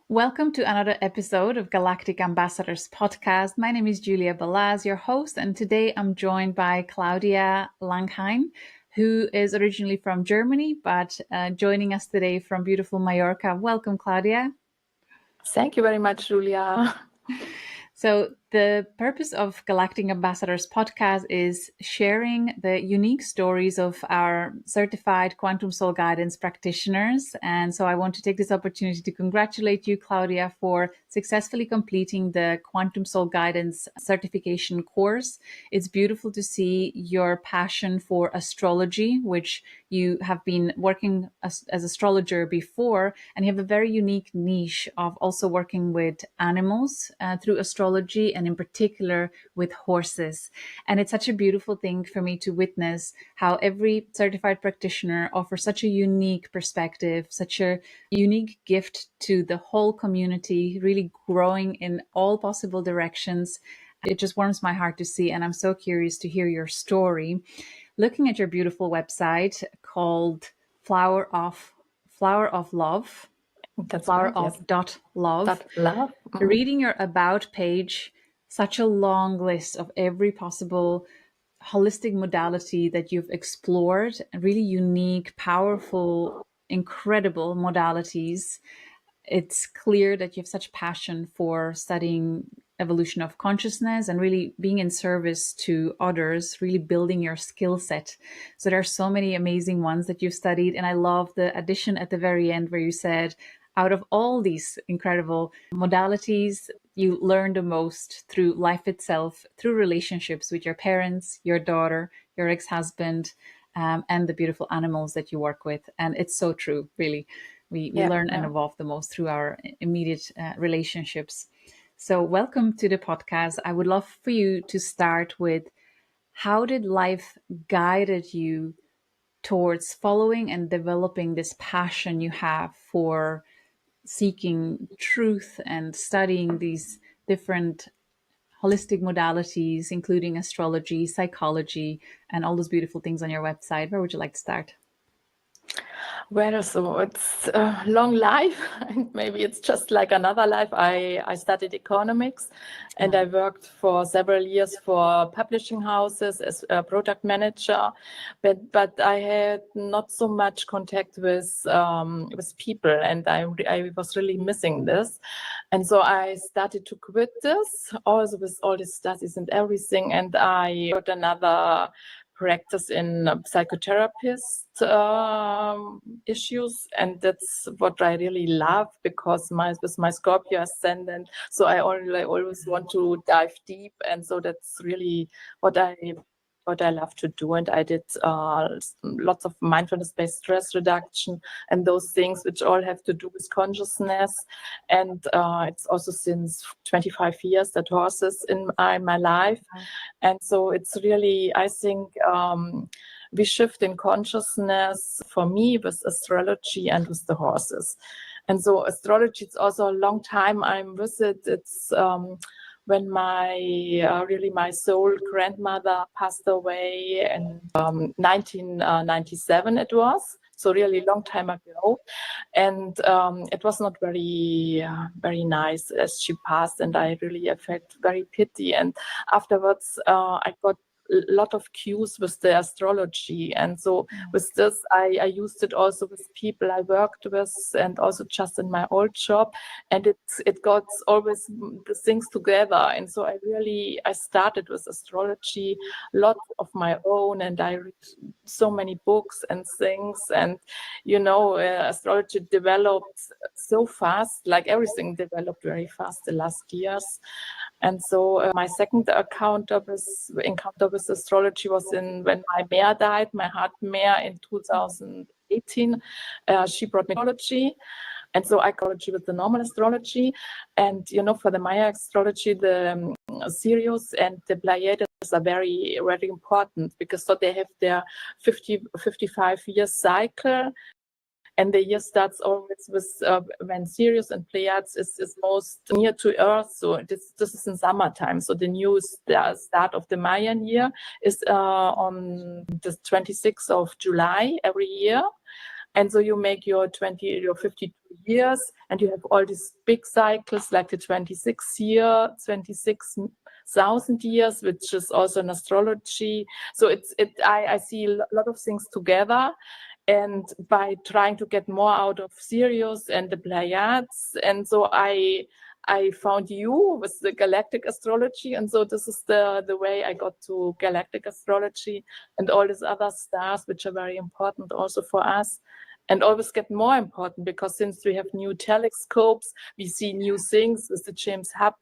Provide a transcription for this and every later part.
Welcome to another episode of Galactic Ambassadors Podcast. My name is Julia Balaz, your host, and today I'm joined by Claudia Langhein, who is originally from Germany, but joining us today from beautiful Mallorca. Welcome, Claudia. Thank you very much, Julia. So the purpose of Galactic Ambassadors Podcast is sharing the unique stories of our certified Quantum Soul Guidance practitioners. And so I want to take this opportunity to congratulate you, Claudia, for successfully completing the Quantum Soul Guidance certification course. It's beautiful to see your passion for astrology, which you have been working as astrologer before, and you have a very unique niche of also working with animals through astrology, and in particular with horses. And it's such a beautiful thing for me to witness how every certified practitioner offers such a unique perspective, such a unique gift to the whole community, really growing in all possible directions. It just warms my heart to see, and I'm so curious to hear your story. Looking at your beautiful website called Flower of Love, That's Flower right, yes. of .love. Love. Reading your about page, such a long list of every possible holistic modality that you've explored, really unique, powerful, incredible modalities. It's clear that you have such passion for studying evolution of consciousness and really being in service to others, really building your skill set. So there are so many amazing ones that you've studied. And I love the addition at the very end where you said, out of all these incredible modalities, you learn the most through life itself, through relationships with your parents, your daughter, your ex-husband, and the beautiful animals that you work with. And it's so true, really. We learn and evolve the most through our immediate relationships. So welcome to the podcast. I would love for you to start with, how did life guided you towards following and developing this passion you have for seeking truth and studying these different holistic modalities, including astrology, psychology, and all those beautiful things on your website? Where would you like to start? Well, so it's a long life, and maybe it's just like another life. I studied economics, and I worked for several years for publishing houses as a product manager, but I had not so much contact with people, and I was really missing this, and so I started to quit this, also with all the studies and everything, and I got another practice in psychotherapist issues, and that's what I really love, because with my Scorpio ascendant, so I always want to dive deep, and so that's really what I love to do. And I did lots of mindfulness-based stress reduction and those things which all have to do with consciousness. And it's also since 25 years that horses in my life. And so it's really, I think, we shift in consciousness for me with astrology and with the horses. And so astrology, it's also a long time I'm with it. It's when my soul grandmother passed away in 1997 it was. So really long time ago. And it was not very nice as she passed, and I really felt very pity. And afterwards, I got a lot of cues with the astrology, and so with this I used it also with people I worked with, and also just in my old job, and it got always the things together. And so I started with astrology, a lot of my own, and I read so many books and things, and astrology developed so fast, like everything developed very fast the last years. And so my second encounter with astrology was when my mare died, my heart mare, in 2018. She brought me astrology. And so I astrology with the normal astrology. And, for the Maya astrology, the Sirius and the Pleiades are very, very important, because so they have their 55-year cycle. And the year starts always with when Sirius and Pleiades is most near to Earth. So this is in summertime. So the start of the Mayan year is on the 26th of July every year. And so you make your 52 years, and you have all these big cycles like the 26,000 years, which is also an astrology. So I see a lot of things together. And by trying to get more out of Sirius and the Pleiades, and so I found you with the Galactic Astrology, and so this is the way I got to Galactic Astrology and all these other stars, which are very important also for us, and always get more important, because since we have new telescopes, we see new things with the James Webb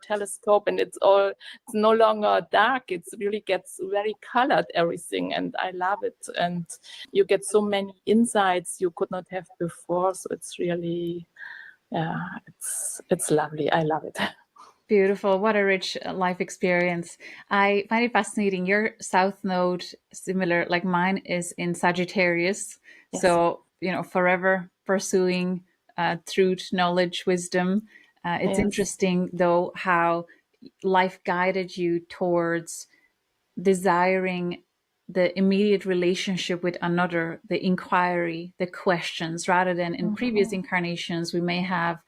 telescope, and it's no longer dark. It really gets very colored, everything, and I love it. And you get so many insights you could not have before. So it's really, it's lovely. I love it. Beautiful. What a rich life experience. I find it fascinating. Your South Node, similar, like mine, is in Sagittarius. Yes. So, forever pursuing truth, knowledge, wisdom. It's Yes. interesting, though, how life guided you towards desiring the immediate relationship with another, the inquiry, the questions, rather than in previous incarnations, we may have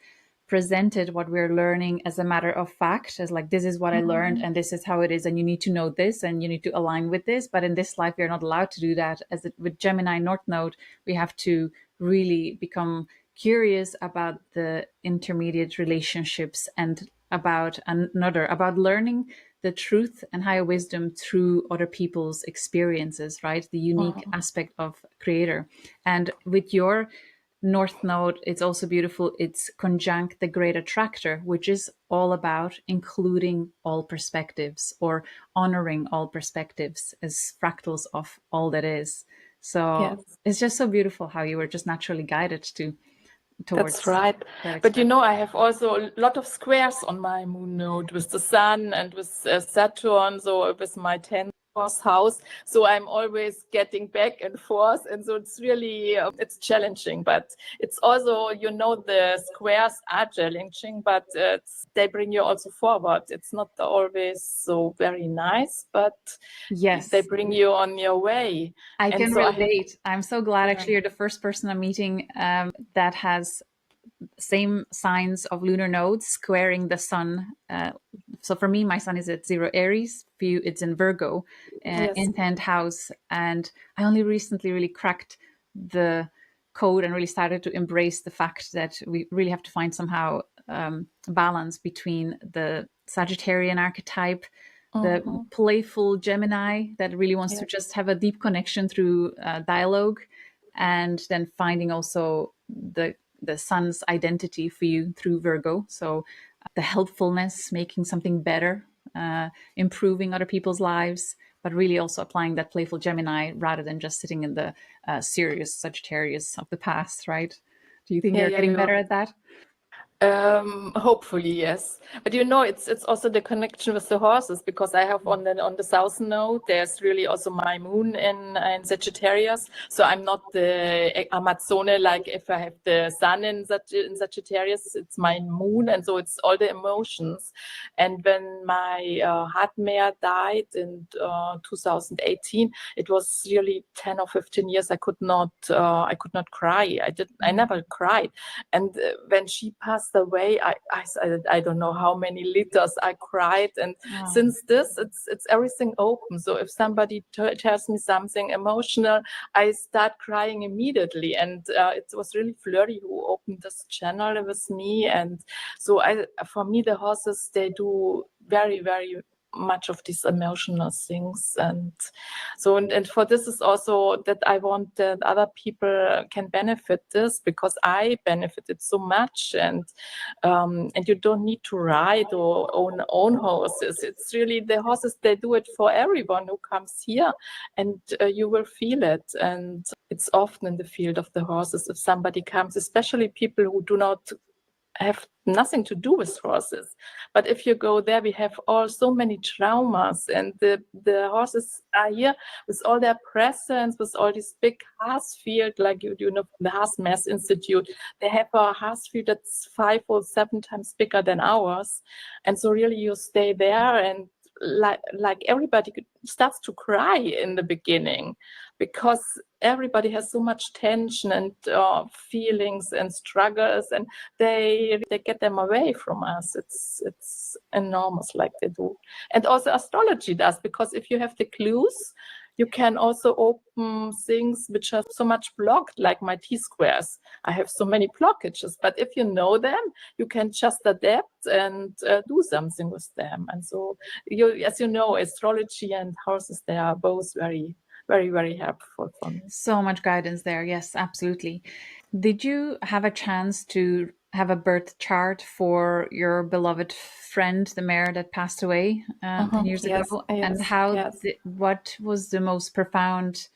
presented what we're learning as a matter of fact, as like, this is what I learned and this is how it is, and you need to know this and you need to align with this. But in this life, you're not allowed to do that. With Gemini North Node, we have to really become curious about the intermediate relationships and about learning the truth and higher wisdom through other people's experiences, right? The unique aspect of creator. And with your North Node, it's also beautiful. It's conjunct the Great Attractor, which is all about including all perspectives or honoring all perspectives as fractals of all that is. So It's just so beautiful how you were just naturally guided towards. That's right. But I have also a lot of squares on my moon node with the sun and with Saturn, so with my 10th house. So I'm always getting back and forth. And so it's really, it's challenging, but it's also, the squares are challenging, but they bring you also forward. It's not always so very nice, but yes, they bring you on your way. I can relate. I'm so glad actually you're the first person I'm meeting that has same signs of lunar nodes squaring the sun. So for me, my sun is at 0 Aries. For you, it's in Virgo, in 10th house. And I only recently really cracked the code and really started to embrace the fact that we really have to find somehow balance between the Sagittarian archetype, the playful Gemini that really wants to just have a deep connection through dialogue, and then finding also the sun's identity for you through Virgo. So the helpfulness, making something better, improving other people's lives, but really also applying that playful Gemini rather than just sitting in the serious Sagittarius of the past, right? Do you think you're getting better at that? Hopefully, yes. But it's also the connection with the horses, because I have on the South Node, there's really also my moon in Sagittarius. So I'm not the Amazone, like if I have the sun in Sagittarius, it's my moon. And so it's all the emotions. And when my heart mare died in 2018, it was really 10 or 15 years. I could not cry. I never cried. And when she passed away, I don't know how many liters I cried, and since this, it's everything open. So if somebody tells me something emotional, I start crying immediately. And it was really Flirty who opened this channel with me, and so for me, the horses, they do very, very much of these emotional things. And so and for this is also that I want that other people can benefit this, because I benefited so much. And you don't need to ride or own horses. It's really the horses, they do it for everyone who comes here, and you will feel it. And it's often in the field of the horses, if somebody comes, especially people who do not have nothing to do with horses. But if you go there, we have so many traumas, and the horses are here with all their presence, with all this big Haas field, like the Haas Mass Institute. They have a Haas field that's 5 or 7 times bigger than ours. And so really you stay there, and like everybody starts to cry in the beginning, because everybody has so much tension and feelings and struggles, and they get them away from us. It's enormous, like they do. And also astrology does, because if you have the clues, you can also open things which are so much blocked, like my T-squares. I have so many blockages, but if you know them, you can just adapt and do something with them. And so, as you know, astrology and horses, they are both very, very, very helpful for me. So much guidance there. Yes, absolutely. Did you have a chance to have a birth chart for your beloved friend, the mare that passed away 10 years Yes, ago? yes, And how, yes. what was the most profound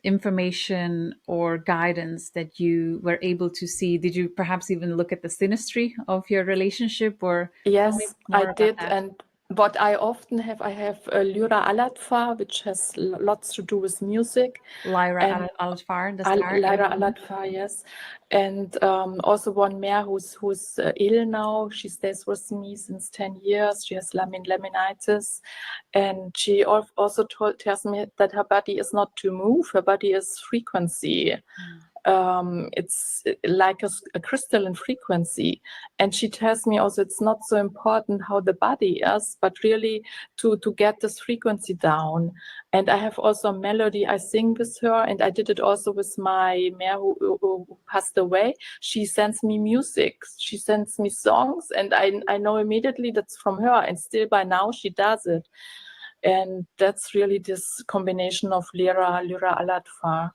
information or guidance that you were able to see? Did you perhaps even look at the synastry of your relationship, or tell me Yes, I more about did. that? And what I often have, I have Lyra Alatfa, which has lots to do with music. Lyra And Altfar, the star. Lyra Alatfa, yes. And also one mare who's ill now. She stays with me since 10 years. She has laminitis. And she also tells me that her body is not to move. Her body is frequency. It's like a crystalline frequency. And she tells me also it's not so important how the body is, but really to get this frequency down. And I have also a melody I sing with her, and I did it also with my mare who passed away. She sends me music, she sends me songs, and I know immediately that's from her, and still by now she does it. And that's really this combination of Lyra Alatfa.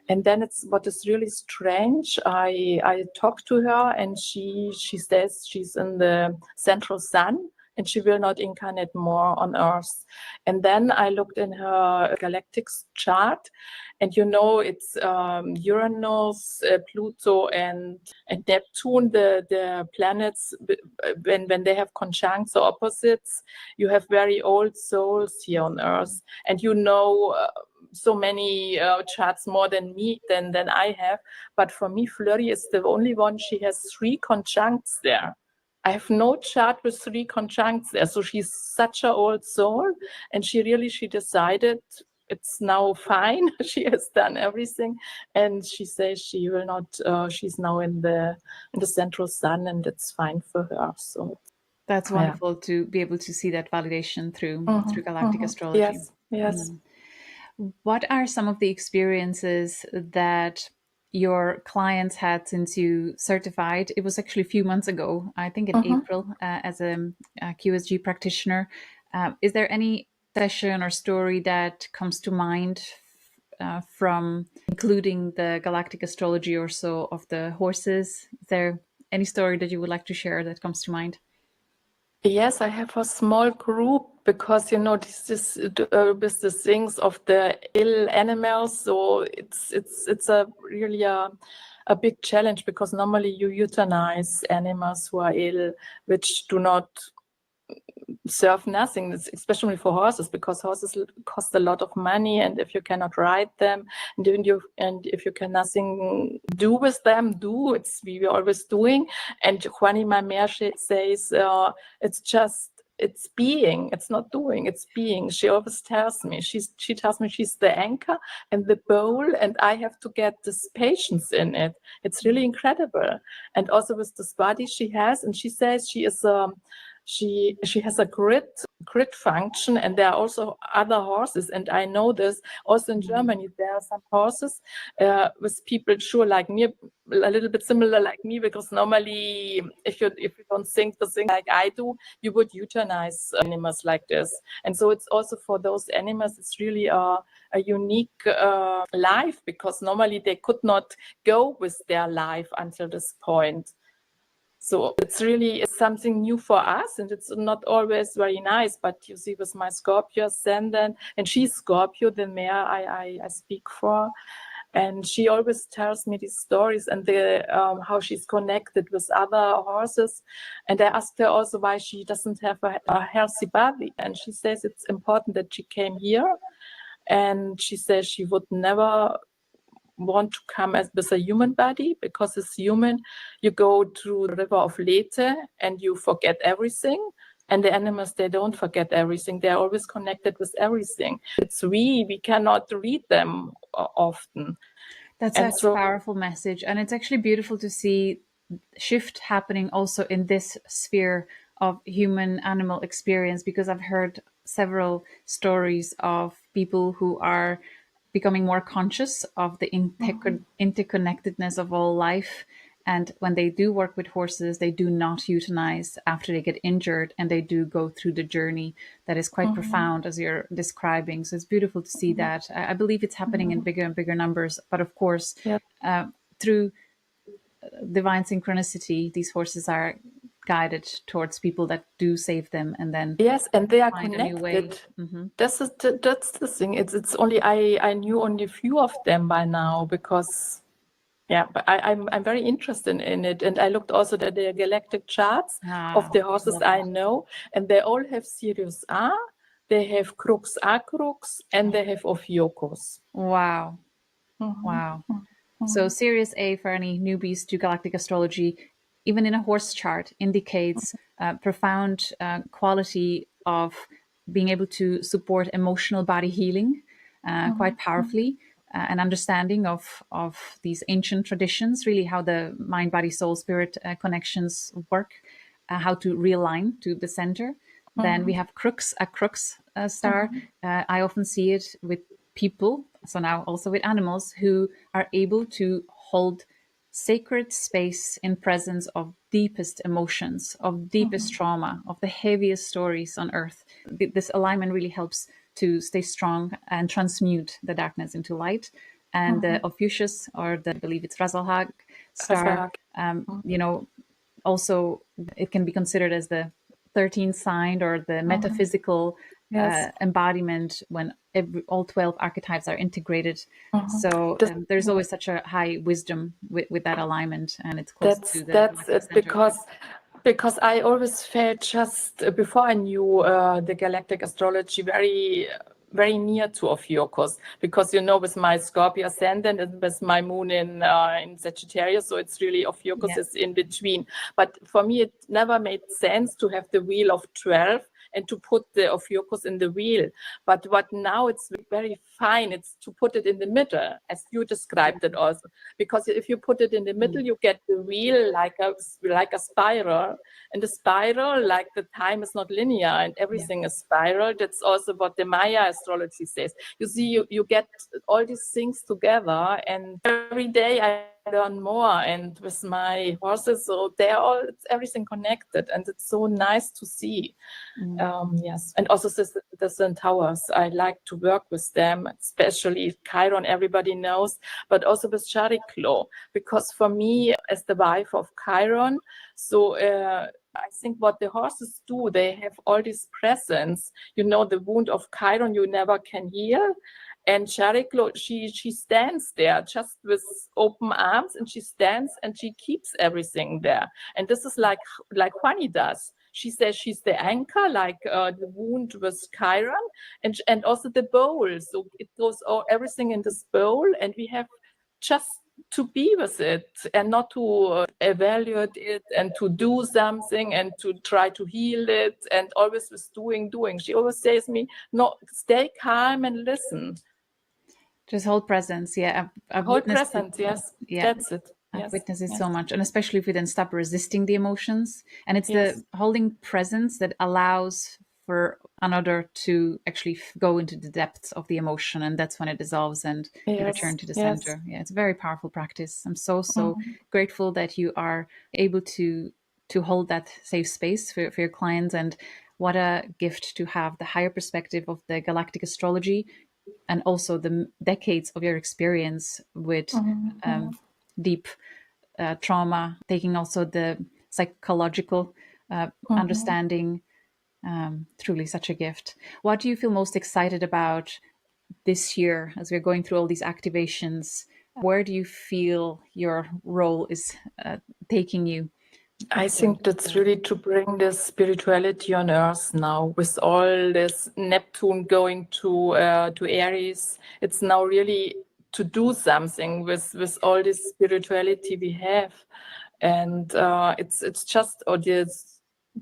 And then it's what is really strange. I talked to her, and she says she's in the central sun, and she will not incarnate more on Earth. And then I looked in her galactic chart, and it's Uranus, Pluto, and Neptune, the planets. When they have conjuncts or opposites, you have very old souls here on Earth, and so many charts more than I have. But for me, Fleury is the only one. She has 3 conjuncts there. I have no chart with 3 conjuncts there. So she's such an old soul, and she decided it's now fine. She has done everything, and she says she will not. She's now in the central sun, and it's fine for her. So That's wonderful to be able to see that validation through galactic astrology. Yes. What are some of the experiences that your clients had since you certified? It was actually a few months ago, I think in April, as a QSG practitioner. Is there any session or story that comes to mind from including the galactic astrology or so of the horses? Is there any story that you would like to share that comes to mind? Yes, I have a small group, because this is with the things of the ill animals. So it's a really a big challenge, because normally you euthanize animals who are ill, which do not serve nothing. It's especially for horses, because horses cost a lot of money, and if you cannot ride them, and if you can nothing do with them, we are always doing. And Juani, my mare, says it's being, it's not doing, it's being. She always tells me, she tells me she's the anchor and the bowl, and I have to get this patience in it. It's really incredible. And also with this body she has, and she says she is she has a grid function, and there are also other horses, and I know this also in Germany. There are some horses with people sure like me, a little bit similar like me, because normally if you don't think the thing like I do, you would euthanize animals like this. And so it's also for those animals, it's really a unique life, because normally they could not go with their life until this point. So it's really something new for us, and it's not always very nice. But you see, with my Scorpio ascendant, and she's Scorpio, the mare I speak for, and she always tells me these stories, and how she's connected with other horses. And I asked her also why she doesn't have a healthy body, and she says it's important that she came here, and she says she would never want to come with a human body, because as human you go through the river of Lethe and you forget everything, And the animals, they don't forget everything. They're always connected with everything. It's we cannot read them often. That's such a powerful message. And it's actually beautiful to see shift happening also in this sphere of human animal experience, because I've heard several stories of people who are becoming more conscious of the interconnectedness of all life. And when they do work with horses, they do not euthanize after they get injured, and they do go through the journey that is quite profound, as you're describing. So it's beautiful to see that. I believe it's happening in bigger and bigger numbers. But of course, through divine synchronicity, these horses are guided towards people that do save them, and then and they are connected. That's the thing. It's only I knew only a few of them by now, because but I'm very interested in it, and I looked also at the galactic charts of the horses I know, and they all have Sirius A, they have Crux A Crux, and they have Ophiuchus. Wow. So Sirius A, for any newbies to galactic astrology, even in a horse chart, indicates profound quality of being able to support emotional body healing quite powerfully, an understanding of these ancient traditions, really how the mind, body, soul, spirit connections work, how to realign to the center. Then we have Crux, a Crux star. I often see it with people, so now also with animals, who are able to hold sacred space in presence of deepest emotions, of deepest trauma, of the heaviest stories on earth. This alignment really helps to stay strong and transmute the darkness into light. And the Ophiuchus, or I believe it's Rasalhag star, also it can be considered as the 13th sign, or the metaphysical embodiment, when all 12 archetypes are integrated. So there's always such a high wisdom with that alignment, and it's close to the that's it, because I always felt, just before I knew the galactic astrology, very near to Ophiuchus, because with my Scorpio ascendant and with my moon in Sagittarius, so it's really Ophiuchus is in between. But for me, it never made sense to have the wheel of 12 and to put the Ophiuchus in the wheel. But what now it's very fine, it's to put it in the middle, as you described it also. Because if you put it in the middle, you get the wheel like a spiral. And the spiral, like the time is not linear and everything is spiral. That's also what the Maya astrology says. You see, you get all these things together, and every day I learn more. And with my horses, so it's everything connected, and it's so nice to see. And also the centaurs, I like to work with them, especially Chiron, everybody knows, but also with Chariklo, because for me, as the wife of Chiron, so I think what the horses do, they have all this presence. The wound of Chiron you never can heal. And Chariklo, she stands there just with open arms, and she stands and she keeps everything there. And this is like Juani does. She says she's the anchor, like the wound with Chiron, and also the bowl. So it goes everything in this bowl, and we have just to be with it, and not to evaluate it, and to do something, and to try to heal it, and always with doing. She always says to me, no, stay calm and listen. Just hold presence. Hold presence, yes. That's it. I've witnessed it so much, and especially if we then stop resisting the emotions. And it's the holding presence that allows for another to actually go into the depths of the emotion, and that's when it dissolves and you return to the center. It's a very powerful practice. I'm so grateful that you are able to hold that safe space for your clients, and what a gift to have the higher perspective of the galactic astrology, and also the decades of your experience with deep trauma, taking also the psychological understanding. Truly such a gift. What do you feel most excited about this year as we're going through all these activations? Where do you feel your role is taking you? I think that's really to bring this spirituality on Earth now, with all this Neptune going to Aries. It's now really to do something with all this spirituality we have, and it's just this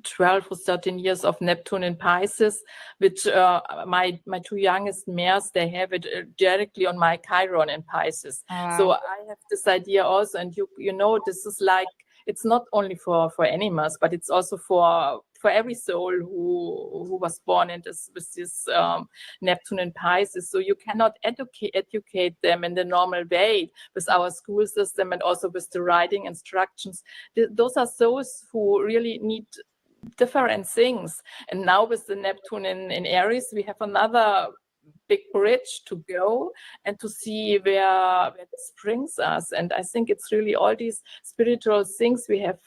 12 or 13 years of Neptune in Pisces, which my two youngest mares, they have it directly on my Chiron in Pisces. Oh, wow. So I have this idea also, and you know, this is like, it's not only for animals, but it's also for every soul who was born in this with this Neptune and Pisces. So you cannot educate them in the normal way with our school system and also with the writing instructions. Those are souls who really need different things. And now with the Neptune in Aries, we have another big bridge to go and to see where this brings us. And I think it's really all these spiritual things we have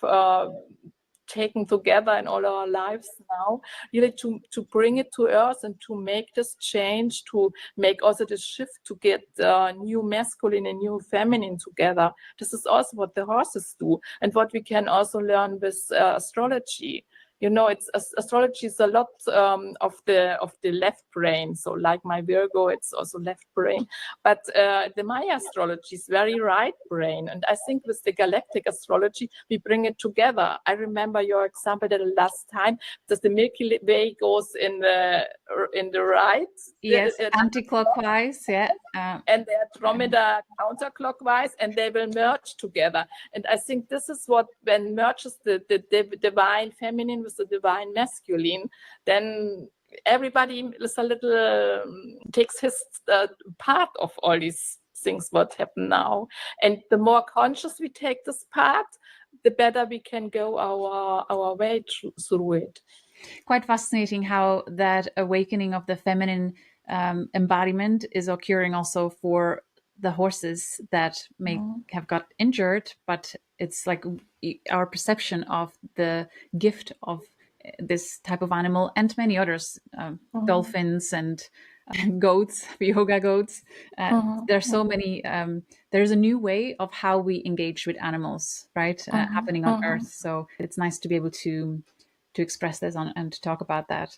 taken together in all our lives now, really to bring it to earth and to make this change, to make also the shift to get new masculine and new feminine together. This is also what the horses do and what we can also learn with astrology. You know, astrology is a lot of the left brain. So like my Virgo, it's also left brain. But the Maya astrology is very right brain. And I think with the Galactic Astrology, we bring it together. I remember your example that the last time that the Milky Way goes in the right. Yes, anti-clockwise, yeah. And the Andromeda counterclockwise, and they will merge together. And I think this is what, when merges the divine feminine with the divine masculine, then everybody is a little takes his part of all these things what happen now. And the more conscious we take this part, the better we can go our way through it. Quite fascinating how that awakening of the feminine embodiment is occurring also for the horses that may have got injured, but it's like our perception of the gift of this type of animal and many others, dolphins and goats, yoga goats. There's so many. There's a new way of how we engage with animals, right? Happening on Earth. So it's nice to be able to express this and to talk about that.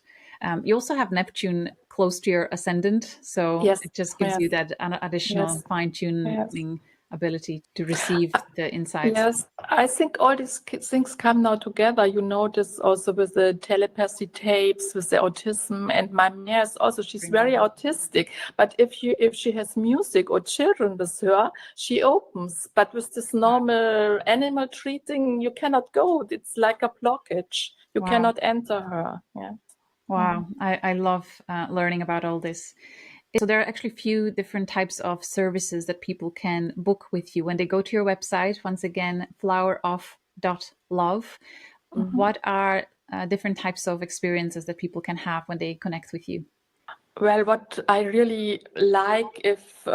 You also have Neptune close to your ascendant, so Yes. it just gives you that additional fine-tuning ability to receive the insights. Yes, I think all these things come now together. You notice also with the telepathy tapes, with the autism, and my mare is also, she's very autistic. But if she has music or children with her, she opens. But with this normal animal treating, you cannot go. It's like a blockage. You cannot enter her. Yeah. Wow, I love learning about all this. So there are actually a few different types of services that people can book with you when they go to your website. Once again, floweroff.love. What are different types of experiences that people can have when they connect with you? Well, what I really like if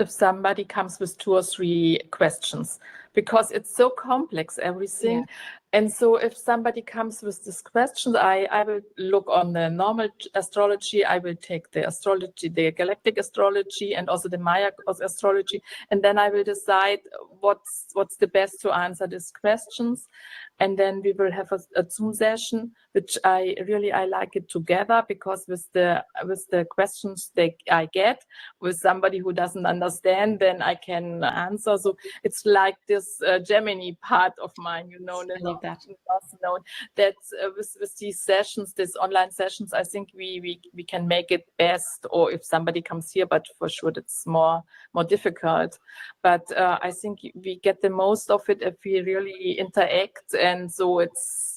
somebody comes with 2 or 3 questions, because it's so complex, everything. Yeah. And so if somebody comes with these questions, I will look on the normal astrology. I will take the astrology, the Galactic Astrology, and also the Maya astrology. And then I will decide what's the best to answer these questions. And then we will have a Zoom session, which I like it together, because with the questions I get with somebody who doesn't understand, then I can answer. So it's like this Gemini part of mine, you know. I love that. That with these sessions, these online sessions, I think we can make it best. Or if somebody comes here, but for sure it's more difficult. But I think we get the most of it if we really interact. And so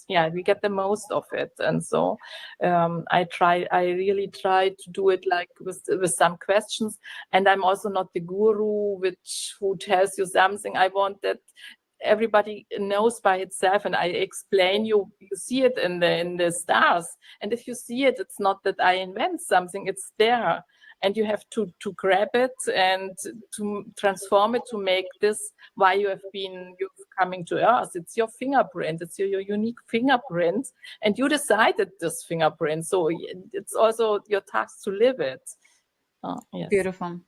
we get the most of it. And so I really try to do it like with some questions. And I'm also not the guru who tells you something. I want that everybody knows by itself, and I explain you see it in the stars. And if you see it, it's not that I invent something, it's there. And you have to grab it and to transform it to make this why you're coming to Earth. It's your fingerprint. It's your unique fingerprint. And you decided this fingerprint. So it's also your task to live it. Yes. Beautiful.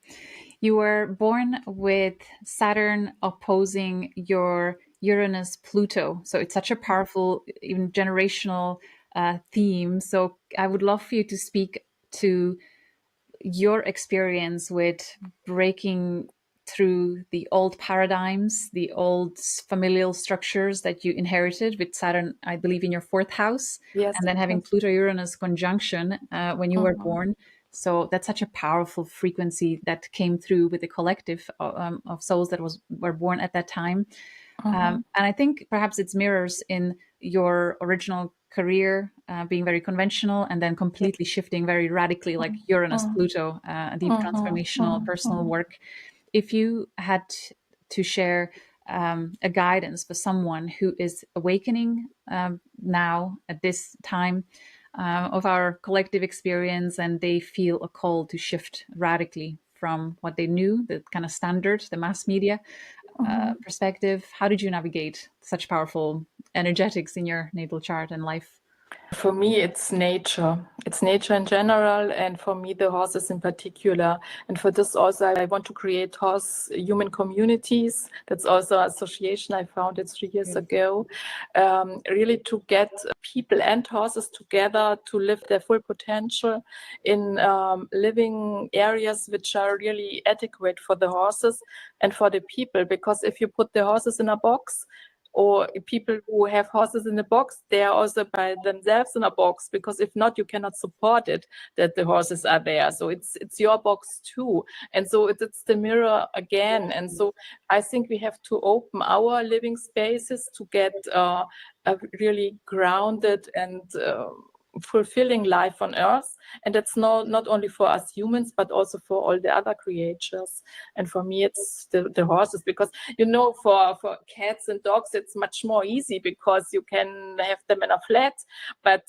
You were born with Saturn opposing your Uranus-Pluto. So it's such a powerful, even generational theme. So I would love for you to speak to your experience with breaking through the old paradigms, the old familial structures that you inherited with Saturn, I believe, in your fourth house, Yes. and then having Pluto-Uranus conjunction when you were Mhm. born. So that's such a powerful frequency that came through with the collective of souls that were born at that time. And I think perhaps it's mirrors in your original career being very conventional and then completely shifting very radically, like Uranus, Pluto, deep transformational personal work. If you had to share a guidance for someone who is awakening now at this time of our collective experience, and they feel a call to shift radically from what they knew, the kind of standard, the mass media perspective, how did you navigate such powerful energetics in your natal chart and life? For me, it's nature. It's nature in general, and for me, the horses in particular. And for this also, I want to create horse human communities. That's also an association I founded 3 years ago, really to get people and horses together to live their full potential in living areas which are really adequate for the horses and for the people. Because if you put the horses in a box, or people who have horses in a box, they are also by themselves in a box, because if not, you cannot support it, that the horses are there. So it's your box too. And so it's the mirror again. And so I think we have to open our living spaces to get a really grounded and fulfilling life on earth. And that's not only for us humans, but also for all the other creatures. And for me, it's the horses, because for cats and dogs it's much more easy because you can have them in a flat, but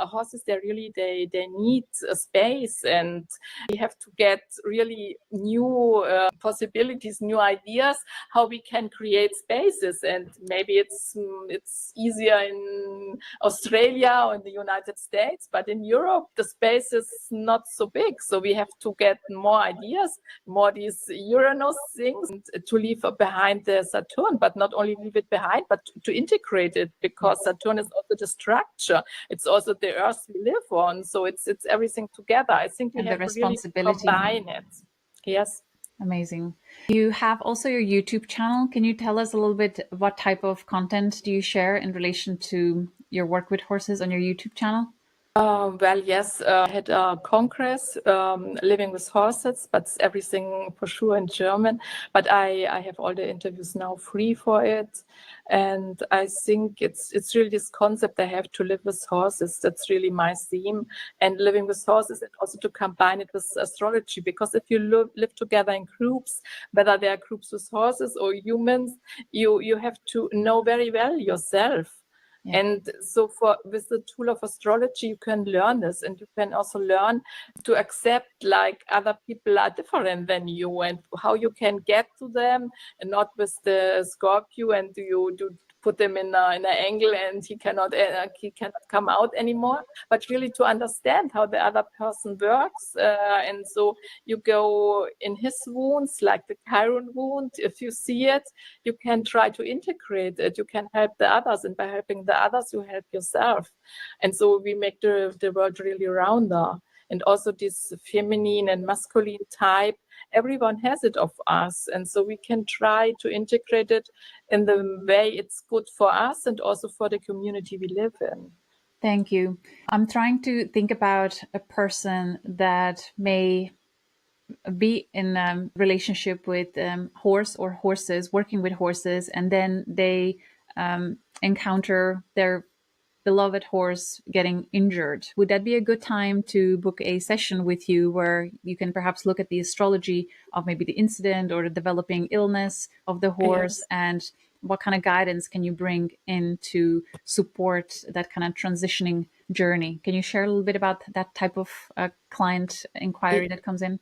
horses, they need a space, and we have to get really new possibilities, new ideas how we can create spaces. And maybe it's easier in Australia or in the United States, but in Europe the space is not so big, so we have to get more ideas, more these Uranus things, to leave behind the Saturn, but not only leave it behind, but to integrate it, because Saturn is also the structure, it's also the earth we live on, so it's everything together. I think we And have the to really responsibility. combine it. Yes. Amazing. You have also your YouTube channel. Can you tell us a little bit what type of content do you share in relation to your work with horses on your YouTube channel? Well, yes, I had a congress, Living with Horses, but everything for sure in German. But I have all the interviews now free for it. And I think it's really this concept I have to live with horses. That's really my theme. And living with horses, and also to combine it with astrology. Because if you live together in groups, whether they are groups with horses or humans, you have to know very well yourself. Yeah. And so with the tool of astrology, you can learn this, and you can also learn to accept like other people are different than you, and how you can get to them, and not with the Scorpio and you do put them in an angle and he cannot come out anymore, but really to understand how the other person works. And so you go in his wounds, like the Chiron wound. If you see it, you can try to integrate it. You can help the others, and by helping the others, you help yourself. And so we make the world really rounder. And also this feminine and masculine type, everyone has it of us. And so we can try to integrate it in the way it's good for us and also for the community we live in. Thank you. I'm trying to think about a person that may be in a relationship with horse or horses, working with horses, and then they encounter their beloved horse getting injured. Would that be a good time to book a session with you where you can perhaps look at the astrology of maybe the incident or the developing illness of the horse, and what kind of guidance can you bring in to support that kind of transitioning journey? Can you share a little bit about that type of client inquiry that comes in?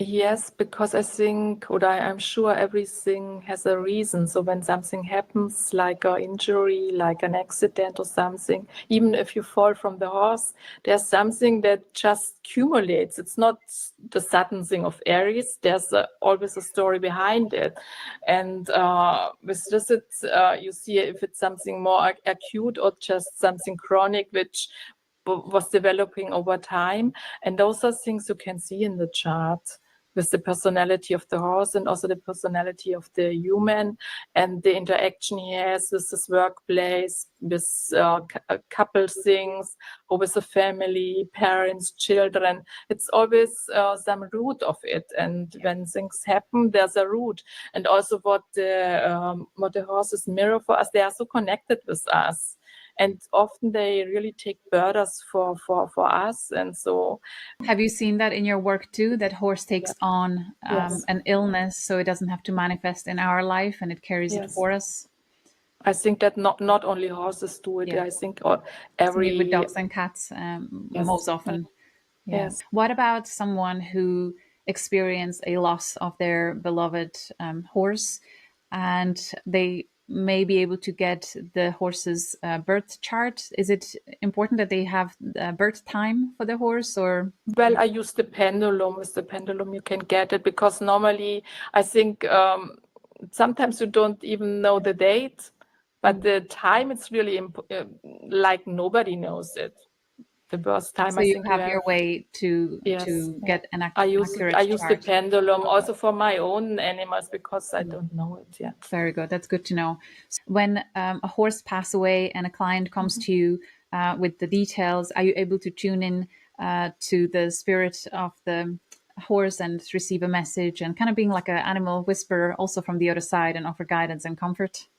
Yes, because I think, or I'm sure everything has a reason. So when something happens, like an injury, like an accident or something, even if you fall from the horse, there's something that just accumulates. It's not the sudden thing of Aries. There's always a story behind it. And with this, you see if it's something more acute or just something chronic, which was developing over time. And those are things you can see in the chart. with the personality of the horse and also the personality of the human, and the interaction he has with his workplace, with couple things, or with the family, parents, children. It's always some root of it, and when things happen, there's a root. And also what the horses mirror for us, they are so connected with us. And often they really take burdens for us. And so, have you seen that in your work too? That horse takes on Yes. an illness, so it doesn't have to manifest in our life, and it carries it for us. I think that not only horses do it. Yeah. I think Same with dogs and cats most often. Yes. What about someone who experienced a loss of their beloved horse, and they may be able to get the horse's birth chart? Is it important that they have birth time for the horse, or? Well, I use the pendulum. With the pendulum, you can get it, because normally I think sometimes you don't even know the date, but the time, it's really like nobody knows it. The birth time. So I you think have your way to get an accurate I use the chart. pendulum also for my own animals, because I don't know it yet. Very good. That's good to know. When a horse passes away and a client comes to you with the details, are you able to tune in to the spirit of the horse and receive a message, and kind of being like an animal whisperer also from the other side, and offer guidance and comfort?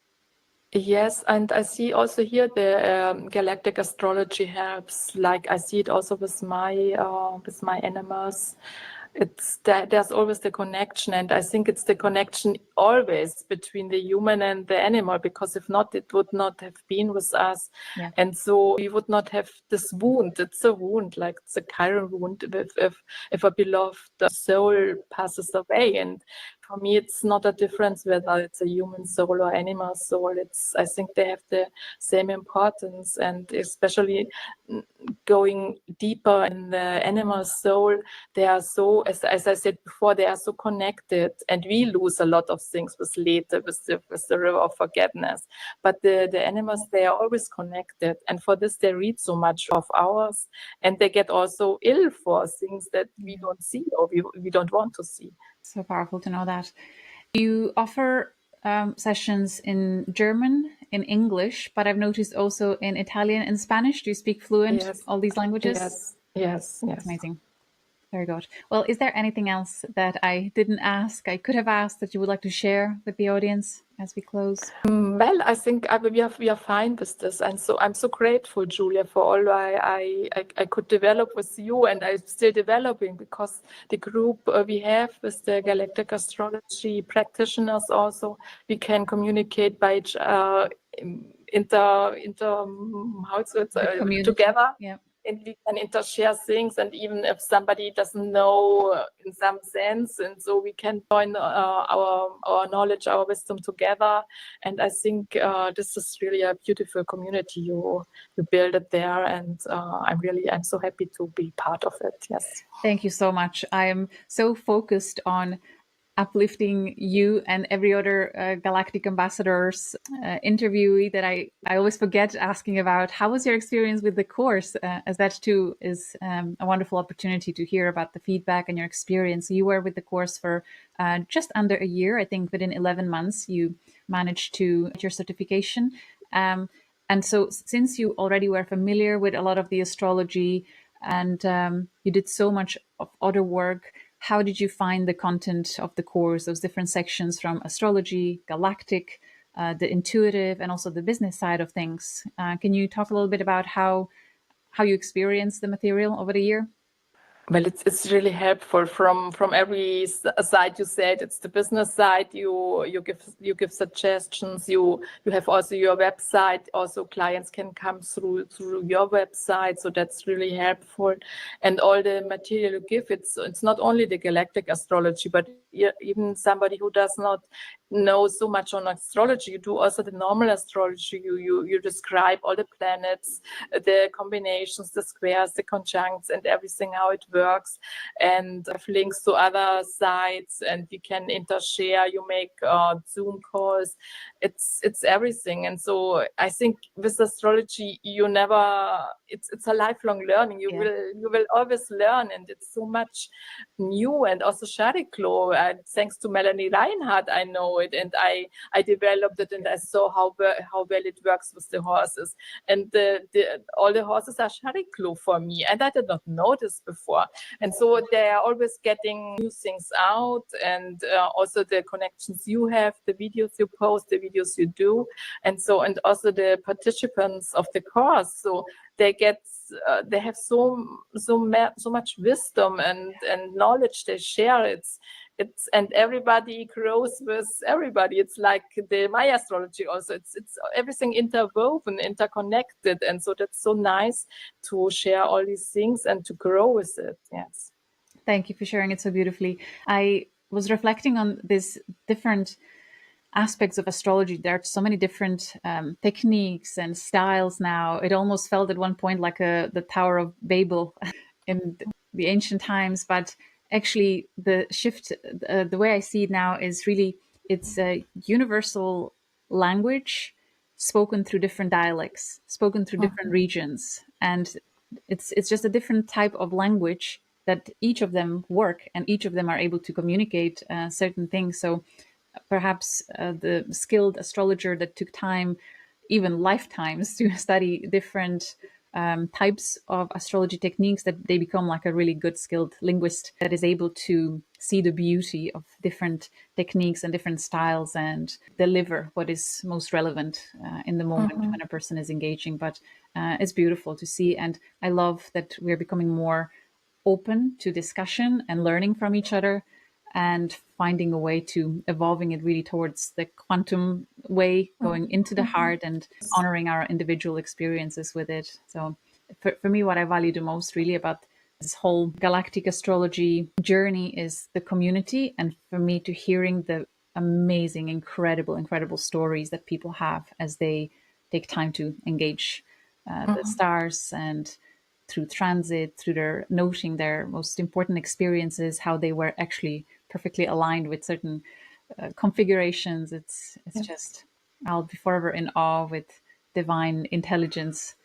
Yes, and I see also here the Galactic Astrology helps. Like I see it also with my animals. It's that there's always the connection, and I think it's the connection always between the human and the animal, because if not, it would not have been with us. Yeah. And so we would not have this wound. It's a wound, like it's a chiral wound if a beloved soul passes away. And for me, it's not a difference whether it's a human soul or animal soul. I think they have the same importance, and especially going deeper in the animal soul, they are so, as I said before, they are so connected, and we lose a lot of things with the river of forgiveness. But the animals, they are always connected, and for this they read so much of ours, and they get also ill for things that we don't see or we don't want to see. So powerful to know that. You offer sessions in German, in English, but I've noticed also in Italian and Spanish. Do you speak fluent all these languages? Yes. That's amazing. Very good. Well, is there anything else that I didn't ask, I could have asked, that you would like to share with the audience as we close? Well, I think we are fine with this, and so I'm so grateful, Julia, for all I could develop with you, and I'm still developing, because the group we have with the Galactic Astrology practitioners also, we can communicate by each together. Yeah. And we can intershare things, and even if somebody doesn't know in some sense, and so we can join our knowledge, our wisdom together. And I think this is really a beautiful community you build it there, and I'm so happy to be part of it. Yes. Thank you so much. I am so focused on uplifting you and every other Galactic Ambassadors interviewee that I always forget asking about how was your experience with the course, as that too is a wonderful opportunity to hear about the feedback and your experience. You were with the course for just under a year. I think within 11 months you managed to get your certification. And so since you already were familiar with a lot of the astrology, and you did so much of other work, how did you find the content of the course, those different sections from astrology, galactic, the intuitive, and also the business side of things? Can you talk a little bit about how you experienced the material over the year? Well, it's really helpful from every side. You said it's the business side. You give suggestions. You have also your website. Also, clients can come through your website, so that's really helpful. And all the material you give, it's not only the Galactic Astrology, but even somebody who does not know so much on astrology, you do also the normal astrology. You describe all the planets, the combinations, the squares, the conjuncts, and everything, how it works, and have links to other sites, and we can intershare. You make Zoom calls. It's everything. And so I think with astrology, it's a lifelong learning. You will always learn, and it's so much new. And also Chariclo, thanks to Melanie Reinhardt, I know it, and I developed it, and I saw how well it works with the horses. And all the horses are Chariclo for me, and I did not know this before. And so they are always getting new things out, and also the connections you have, the videos you post, the videos you do, and also the participants of the course. So they have so much wisdom and knowledge they share. It's and everybody grows with everybody. It's like the Maya astrology also. It's everything interwoven, interconnected, and so that's so nice to share all these things and to grow with it. Yes. Thank you for sharing it so beautifully. I was reflecting on these different aspects of astrology. There are so many different techniques and styles now. It almost felt at one point like the Tower of Babel in the ancient times, but actually the shift, the way I see it now is really, it's a universal language spoken through different dialects, spoken through different regions. And it's just a different type of language that each of them work, and each of them are able to communicate certain things. So perhaps the skilled astrologer that took time, even lifetimes, to study different types of astrology techniques, that they become like a really good skilled linguist that is able to see the beauty of different techniques and different styles and deliver what is most relevant in the moment when a person is engaging. But it's beautiful to see. And I love that we're becoming more open to discussion and learning from each other, and finding a way to evolving it really towards the quantum way, going into the heart and honoring our individual experiences with it. So for me, what I value the most really about this whole galactic astrology journey is the community, and for me to hearing the amazing, incredible stories that people have as they take time to engage the stars, and through transit, through their noting their most important experiences, how they were actually perfectly aligned with certain configurations. It's just, I'll be forever in awe with divine intelligence,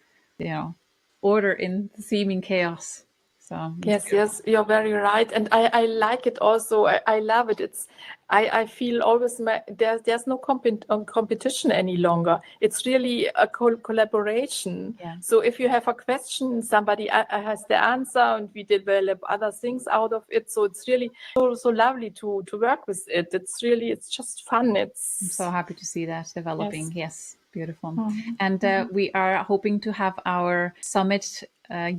order in seeming chaos. So Yes, you're very right, and I like it also. I love it. I feel always there's no competition any longer. It's really a collaboration. Yeah. So if you have a question, somebody has the answer, and we develop other things out of it. So it's really so lovely to work with it. It's just fun. I'm so happy to see that developing. Yes, beautiful. And we are hoping to have our summit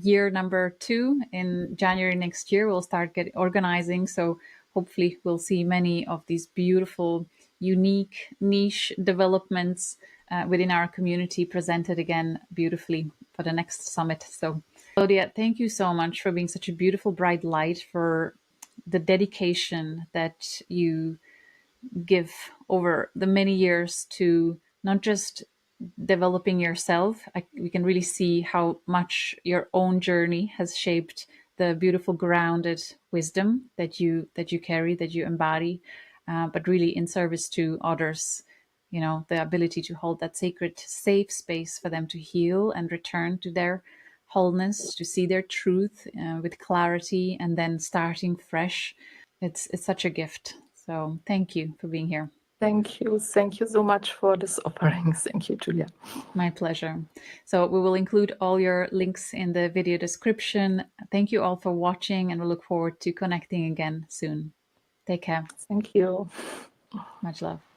year number 2 in January next year. We'll start organizing. So hopefully we'll see many of these beautiful, unique, niche developments within our community presented again beautifully for the next summit. So Claudia, thank you so much for being such a beautiful, bright light, for the dedication that you give over the many years to not just developing yourself. We can really see how much your own journey has shaped the beautiful grounded wisdom that you carry, that you embody, but really in service to others. The ability to hold that sacred, safe space for them to heal and return to their wholeness, to see their truth with clarity, and then starting fresh. It's such a gift. So thank you for being here. Thank you so much for this offering. Thank you, Julia. My pleasure. So we will include all your links in the video description. Thank you all for watching, and we look forward to connecting again soon. Take care. Thank you. Much love.